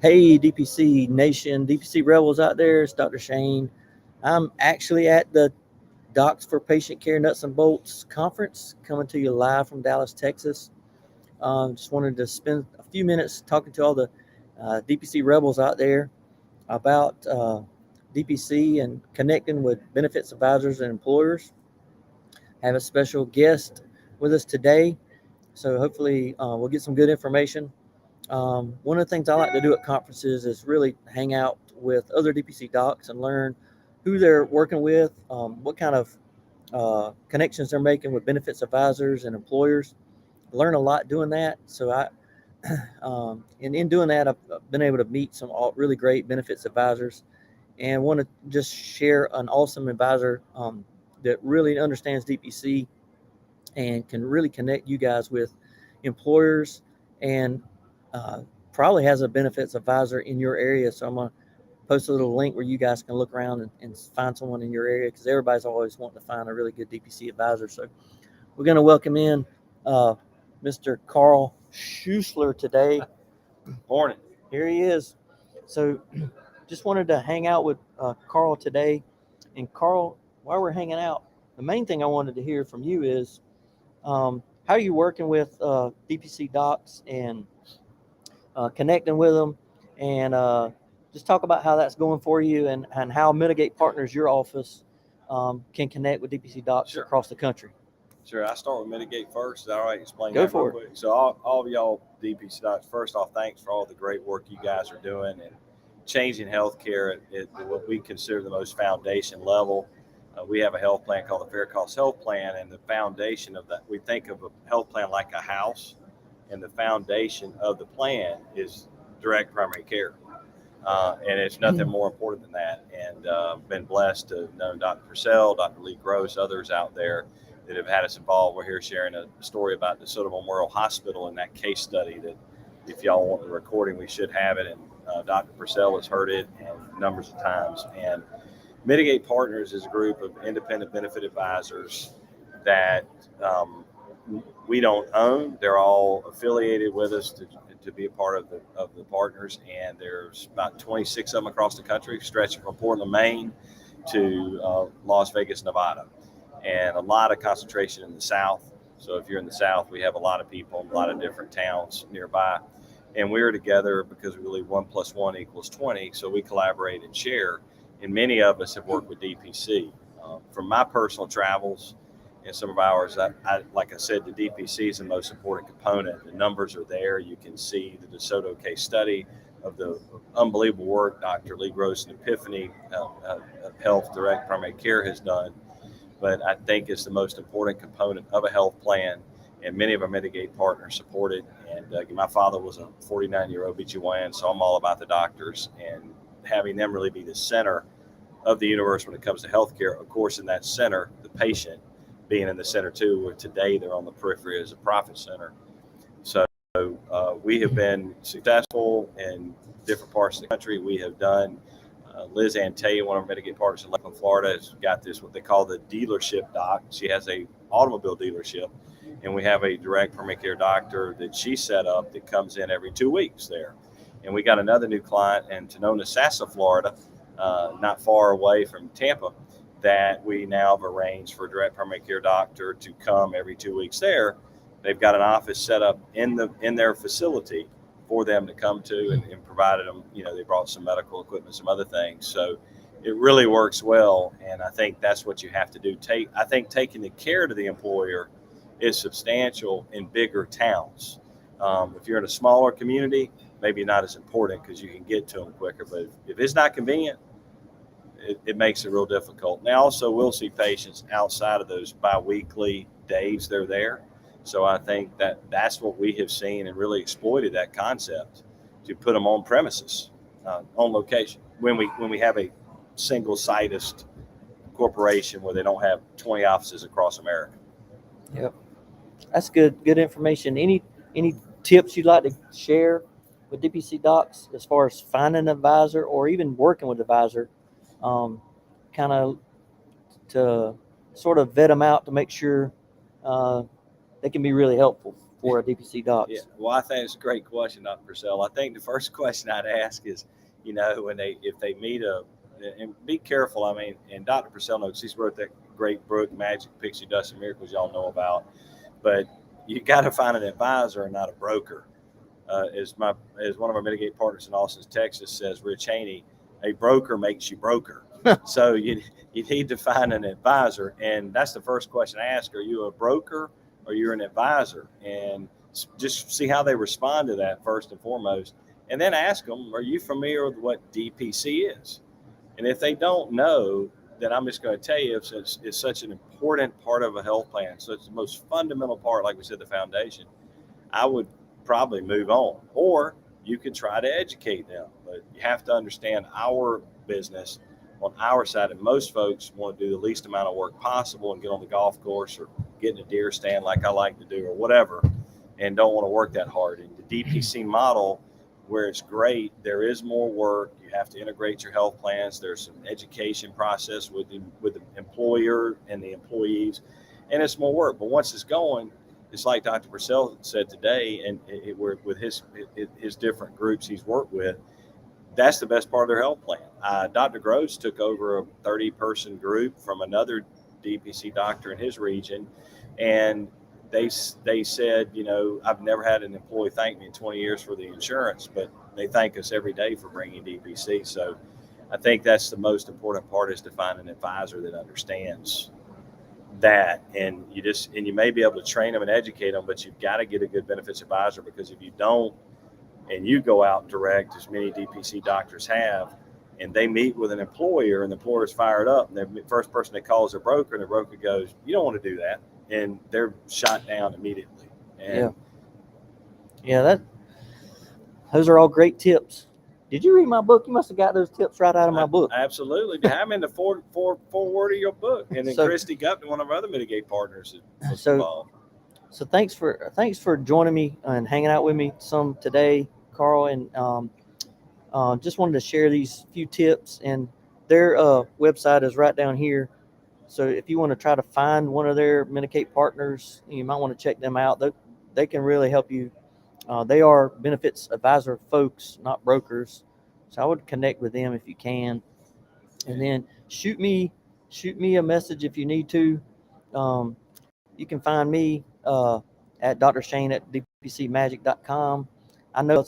Hey, DPC Nation, DPC Rebels out there. It's DrShane. I'm actually at the Docs for Patient Care Nuts and Bolts conference, coming to you live from Dallas, Texas. Just wanted to spend a few minutes talking to all the DPC Rebels out there about DPC and connecting with benefits advisors and employers. I have a special guest with us today, so hopefully we'll get some good information. One of the things I like to do at conferences is really hang out with other DPC docs and learn who they're working with, what kind of connections they're making with benefits advisors and employers. Learn a lot doing that. So in doing that, I've been able to meet some really great benefits advisors, and want to just share an awesome advisor that really understands DPC and can really connect you guys with employers and probably has a benefits advisor in your area. So I'm going to post a little link where you guys can look around and find someone in your area, because everybody's always wanting to find a really good DPC advisor. So we're going to welcome in Mr. Carl Schuessler today. Morning. Here he is. So just wanted to hang out with Carl today. And Carl, while we're hanging out, the main thing I wanted to hear from you is how are you working with DPC docs and connecting with them, and just talk about how that's going for you, and how Mitigate Partners, your office, can connect with DPC docs Sure. across the country. Sure. I start with Mitigate first. Is that all right? Explain Go that for real quick. So all of y'all DPC docs, first off, thanks for all the great work you guys are doing and changing healthcare at what we consider the most foundation level. We have a health plan called the Fair Cost Health Plan, and the foundation of that, we think of a health plan like a house, and the foundation of the plan is direct primary care. And it's nothing more important than that. And been blessed to have known Dr. Purcell, Dr. Lee Gross, others out there that have had us involved. We're here sharing a story about the DeSoto Memorial Hospital and that case study that, if y'all want the recording, we should have it. And Dr. Purcell has heard it and numbers of times. And Mitigate Partners is a group of independent benefit advisors that we don't own. They're all affiliated with us to be a part of the partners, and there's about 26 of them across the country, stretching from Portland, Maine to Las Vegas, Nevada, and a lot of concentration in the South. So if you're in the South, we have a lot of people in a lot of different towns nearby, and we're together because we believe 1 + 1 = 20. So we collaborate and share, and many of us have worked with DPC. From my personal travels and some of ours, like I said, the DPC is the most important component. The numbers are there. You can see the DeSoto case study of the unbelievable work Dr. Lee Gross and Epiphany Health Direct Primary Care has done. But I think it's the most important component of a health plan, and many of our Mitigate Partners support it. And my father was a 49-year OB/GYN, so I'm all about the doctors, and having them really be the center of the universe when it comes to healthcare. Of course, in that center, the patient being in the center too, where today they're on the periphery as a profit center. So we have been successful in different parts of the country. We have done, Liz Antaya, one of our Mitigate partners in Lakeland, Florida, has got this, what they call the dealership doc. She has a automobile dealership, and we have a direct primary care doctor that she set up that comes in every 2 weeks there. And we got another new client in Sonoma, Florida, not far away from Tampa, that we now have arranged for a direct primary care doctor to come every 2 weeks there. They've got an office set up in their facility for them to come to, and provided them, they brought some medical equipment, some other things. So it really works well, and I think that's what you have to do. I think taking the care to the employer is substantial in bigger towns. If you're in a smaller community, maybe not as important because you can get to them quicker. But if it's not convenient, it makes it real difficult. Now, also, we'll see patients outside of those biweekly days they're there. So I think that's what we have seen and really exploited that concept to put them on premises, on location. When we have a single-sided corporation where they don't have 20 offices across America. Yep, that's good information. Any tips you'd like to share with DPC docs as far as finding an advisor or even working with an advisor, kind of to sort of vet them out to make sure they can be really helpful? for a DPC docs? Yeah, well, I think it's a great question, Dr. Purcell. I think the first question I'd ask is, if they meet and be careful. I mean, and Dr. Purcell knows, she's wrote that great book, Magic, Pixie Dust, and Miracles, y'all know about. But you got to find an advisor and not a broker. As one of our mitigate partners in Austin, Texas says, Rich Haney, a broker makes you broker. So you need to find an advisor, and that's the first question I ask: are you a broker or you're an advisor? And just see how they respond to that first and foremost, and then ask them, are you familiar with what DPC is? And if they don't know, then I'm just going to tell you, since it's such an important part of a health plan, so it's the most fundamental part, like we said, the foundation, I would probably move on. Or you could try to educate them, but you have to understand our business on our side, and most folks want to do the least amount of work possible and get on the golf course or get in a deer stand like I like to do or whatever, and don't want to work that hard. And the DPC model, where it's great, there is more work. You have to integrate your health plans. There's some education process with the employer and the employees, and it's more work. But once it's going, it's like Dr. Purcell said today, and with his different groups he's worked with, that's the best part of their health plan. Dr. Groves took over a 30-person group from another DPC doctor in his region, and they said, I've never had an employee thank me in 20 years for the insurance, but they thank us every day for bringing DPC. So I think that's the most important part, is to find an advisor that understands that. And you may be able to train them and educate them, but you've got to get a good benefits advisor, because if you don't, and you go out direct, as many DPC doctors have, and they meet with an employer, and the employer's fired up, and the first person they call is a broker, and the broker goes, you don't want to do that, and they're shot down immediately. And those are all great tips. Did you read my book? You must have got those tips right out of my book. Absolutely. I'm in the forward of your book. And then Christy Gupton, one of our other mitigate partners, was involved. So thanks for joining me and hanging out with me some today, Carl. And just wanted to share these few tips. And their website is right down here. So if you want to try to find one of their mitigate partners, you might want to check them out. They can really help you. They are benefits advisor folks, not brokers. So I would connect with them if you can. And then shoot me a message if you need to. You can find me at drshane at dpcmagic.com. I know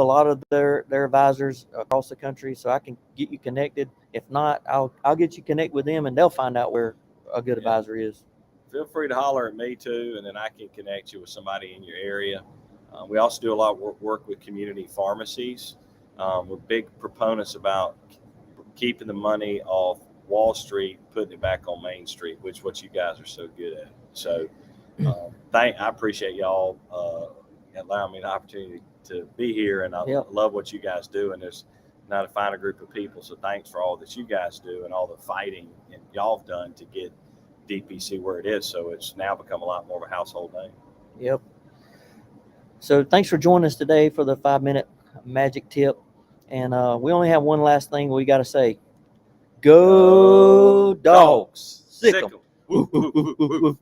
a lot of their advisors across the country, so I can get you connected. If not, I'll get you connected with them, and they'll find out where a good advisor is. Feel free to holler at me too, and then I can connect you with somebody in your area. We also do a lot of work with community pharmacies. We're big proponents about keeping the money off Wall Street, putting it back on Main Street, which is what you guys are so good at. So I appreciate y'all allowing me the opportunity to be here, and I love what you guys do, and there's not a finer group of people. So thanks for all that you guys do and all the fighting and y'all have done to get DPC where it is. So it's now become a lot more of a household name. Yep. So thanks for joining us today for the 5-minute magic tip. And we only have one last thing we got to say. Go dogs. Sick 'em.